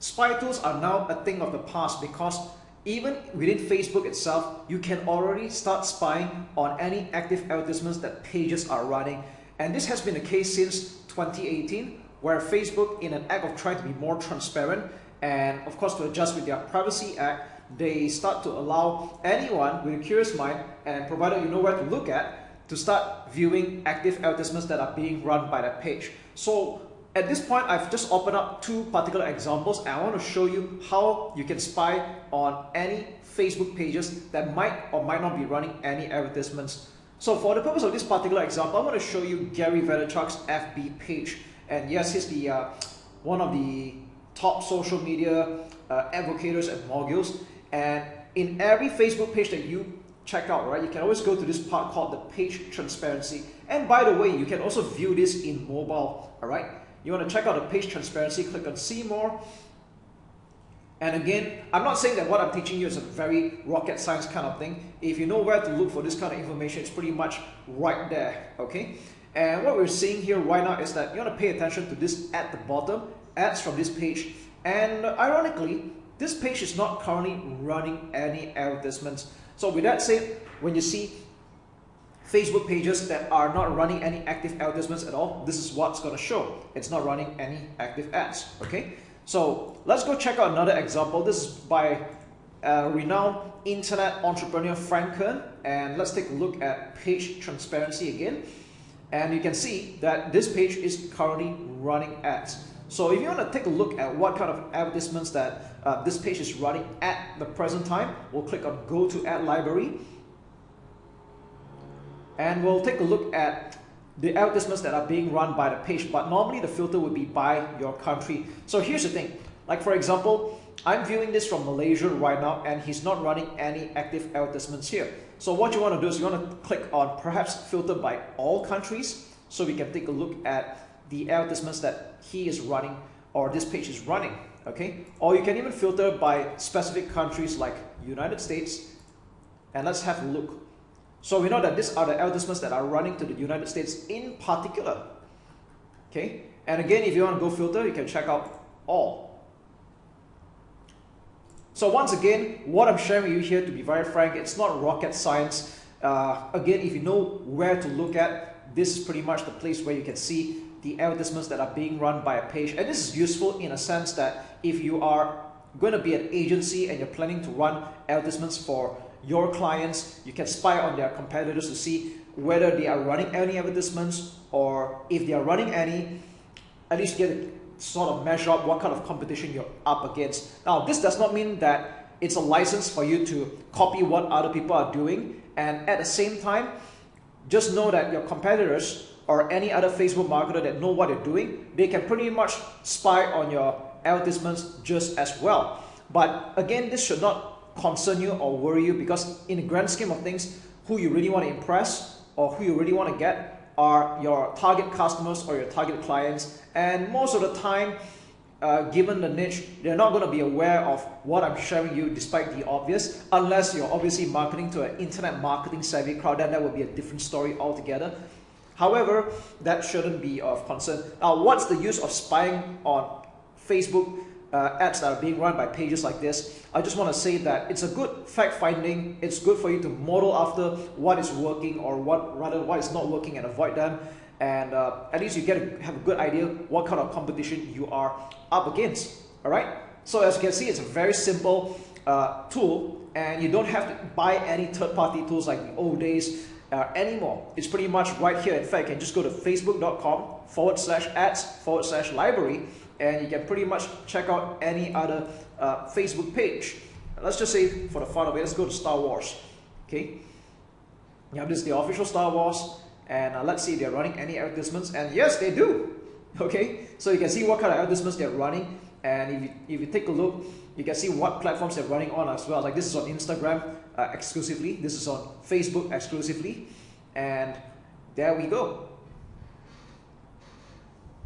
spy tools are now a thing of the past, because even within Facebook itself, you can already start spying on any active advertisements that pages are running. And this has been the case since 2018, where Facebook, in an act of trying to be more transparent and of course to adjust with their Privacy Act, they start to allow anyone with a curious mind, and provided you know where to look at, to start viewing active advertisements that are being run by that page. So at this point, I've just opened up two particular examples, and I want to show you how you can spy on any Facebook pages that might or might not be running any advertisements. So for the purpose of this particular example, I'm going to show you Gary Vaynerchuk's FB page. And yes, he's the one of the top social media advocates and moguls. And in every Facebook page that you check out, right, you can always go to this part called the page transparency. And by the way, you can also view this in mobile, all right? You want to check out the page transparency, click on see more. And again, I'm not saying that what I'm teaching you is a very rocket science kind of thing. If you know where to look for this kind of information, it's pretty much right there, okay? And what we're seeing here right now is that you want to pay attention to this at the bottom, ads from this page. And ironically, this page is not currently running any advertisements. So with that said, when you see Facebook pages that are not running any active advertisements at all, this is what's going to show. It's not running any active ads, okay? So let's go check out another example. This is by renowned internet entrepreneur Frank Kern, and let's take a look at page transparency again. And you can see that this page is currently running ads. So if you want to take a look at what kind of advertisements that this page is running at the present time, we'll click on Go to Ad Library. And we'll take a look at the advertisements that are being run by the page, but normally the filter would be by your country. So here's the thing, like for example, I'm viewing this from Malaysia right now, and he's not running any active advertisements here. So what you want to do is you want to click on perhaps filter by all countries, so we can take a look at the advertisements that he is running or this page is running, okay? Or you can even filter by specific countries like United States, and let's have a look. So we know that these are the advertisements that are running to the United States in particular, okay? And again, if you want to go filter, you can check out all. So once again, what I'm sharing with you here, to be very frank, it's not rocket science. Again, if you know where to look at, this is pretty much the place where you can see the advertisements that are being run by a page. And this is useful in a sense that if you are going to be an agency and you're planning to run advertisements for your clients, you can spy on their competitors to see whether they are running any advertisements, or if they are running any, at least get to sort of measure up what kind of competition you're up against. Now, this does not mean that it's a license for you to copy what other people are doing, and at the same time, just know that your competitors or any other Facebook marketer that know what they're doing, they can pretty much spy on your advertisements just as well. But again, this should not concern you or worry you, because in the grand scheme of things, who you really want to impress or who you really want to get are your target customers or your target clients. And most of the time, given the niche, they're not going to be aware of what I'm sharing you, despite the obvious, unless you're obviously marketing to an internet marketing savvy crowd. Then that would be a different story altogether. However, that shouldn't be of concern. Now, what's the use of spying on Facebook ads that are being run by pages like this? I just want to say that it's a good fact finding. It's good for you to model after what is working, or what is not working, and avoid them. And at least you get to have a good idea what kind of competition you are up against. All right. So as you can see, it's a very simple tool, and you don't have to buy any third-party tools like the old days anymore. It's pretty much right here. In fact, you can just go to facebook.com/ads/library, and you can pretty much check out any other Facebook page. Let's just say, for the fun of it, let's go to Star Wars. Okay, yeah, this is the official Star Wars, and let's see if they're running any advertisements. And yes, they do. Okay, so you can see what kind of advertisements they're running, and if you take a look, you can see what platforms they're running on as well. Like this is on Instagram exclusively, this is on Facebook exclusively, and there we go.